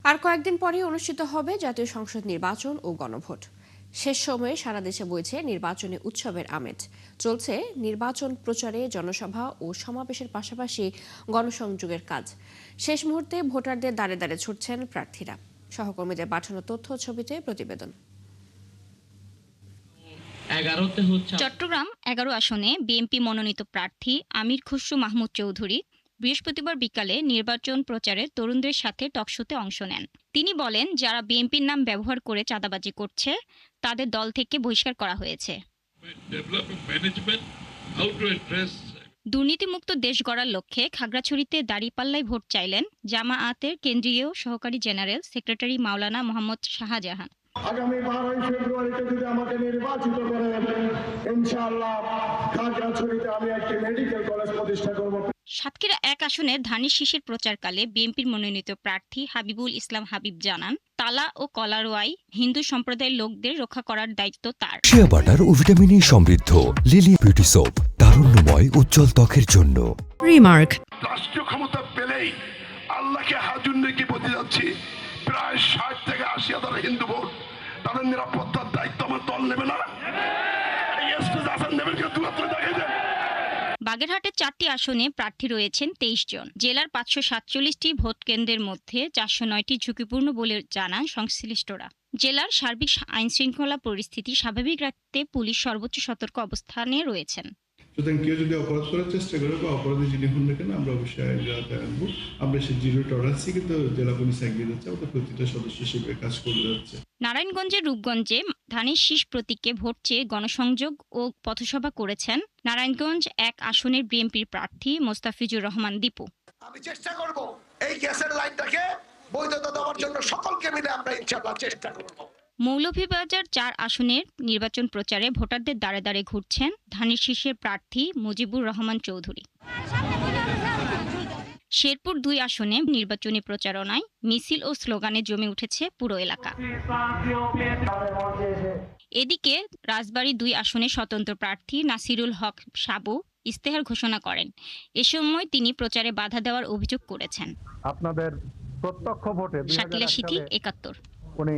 আর কয়েকদিন পরেই অনুষ্ঠিত হবে জাতীয় সংসদ নির্বাচন ও গণভোট। শেষ সময়ে সারা দেশে বইছে নির্বাচনী উৎসবের আমেজ। চলছে নির্বাচন প্রচারে জনসভা ও সমাবেশের পাশাপাশি গণসংযোগের কাজ। শেষ মুহূর্তে ভোটারদের দাঁড়ে দাঁড়ে ছুটছেন প্রার্থীরা। সহকর্মীদের পাঠানো তথ্য ছবিতে প্রতিবেদন। চট্টগ্রাম ১১ আসনে বিএনপি মনোনীত প্রার্থী আমির খসরু মাহমুদ চৌধুরী বৃহস্পতিবার বিকালে নির্বাচন প্রচারে তরুণদের সাথে টকশোতে অংশ নেন। তিনি বলেন, যারা বিএনপির নাম ব্যবহার করে চাঁদাবাজি করছে তাদের দল থেকে বহিষ্কার করা হয়েছে। দুর্নীতিমুক্ত দেশ গড়ার লক্ষ্যে খাগড়াছড়িতে দাঁড়িপাল্লায় ভোট চাইলেন জামায়াতের কেন্দ্রীয় সহকারী জেনারেল সেক্রেটারি মাওলানা মোহাম্মদ শাহজাহান। আগামী 12 ফেব্রুয়ারিতে যদি আমাকে নির্বাচিত করেন, ইনশাআল্লাহ খাগড়াছড়িতে আমি একটি মেডিকেল কলেজ প্রতিষ্ঠা করব। সাতক্ষীরা ১ আসনে ধানের শীষের প্রচারকালে বিএনপির মনোনীত প্রার্থী হাবিবুল ইসলাম হাবিব জানান, তালা ও কলারোয়ায় হিন্দু সম্প্রদায়ের লোকদের রক্ষা করার দায়িত্ব তার। শিয়া বাটার ও ভিটামিন ই সমৃদ্ধ লিলি বিউটি সোপ, তারুণ্যময় উজ্জ্বল ত্বকের জন্য। রিমার্ক, রাষ্ট্রীয় ক্ষমতা পেলেই আল্লাহকে হাজুর রেখে বলতে যাচ্ছি, প্রায় 60 থেকে 80,000 হিন্দু ভোট, তাদের নিরাপত্তার দায়িত্ব আমার দল নেবে না। বাগেরহাটের 4টি আসনে প্রার্থী রয়েছেন 23 জন। জেলার 547টি ভোট কেন্দ্রের মধ্যে 409টি ঝুঁকিপূর্ণ বলে জানান সংশ্লিষ্টরা। জেলার সার্বিক আইনশৃঙ্খলা পরিস্থিতি স্বাভাবিক রাখতে পুলিশ সর্বোচ্চ সতর্ক অবস্থানে রয়েছেন। সুতরাং কেউ যদি অপরাধ করার চেষ্টা করে বা অপরাধী যিনি হন না কেন, আমরা অবশ্যই আইনতে আনবো। আমরা সেই জিরো টলারেন্সই কিন্তু জেলা পুলিশ এগিয়ে যাচ্ছে, আমাদের প্রতিটা সদস্য হিসেবে কাজ করে যাচ্ছে। নারায়ণগঞ্জের রূপগঞ্জে ধানের শীষ প্রতীকে ভোট চেয়ে গণসংযোগ ও পথসভা করেছেন নারায়ণগঞ্জ 1 আসনের বিএনপির প্রার্থী মোস্তাফিজুর রহমান দীপু। আমি চেষ্টা করব এই গ্যাসের লাইনটাকে বৈধতা দেওয়ার জন্য সকলকে মিলে আমরা ইনশাআল্লাহ চেষ্টা করব। মৌলভীবাজার 4 আসনের নির্বাচন প্রচারে ভোটারদের দাঁড়ে দাঁড়ে ঘুরছেন ধানের শীষের প্রার্থী মুজিবুর রহমান চৌধুরী। শেরপুর 2 আসনে নির্বাচনী প্রচারণায় মিছিল ও স্লোগানে জমে উঠেছে পুরো এলাকা। এদিকে রাজবাড়ী 2 আসনে স্বতন্ত্র প্রার্থী নাসিরুল হক সাবু ইস্তেহার ঘোষণা করেন। এ সময় তিনি প্রচারে বাধা দেওয়ার অভিযোগ করেছেন। আপনাদের প্রত্যক্ষ ভোটে শাকিলা সিথি, 71। উনি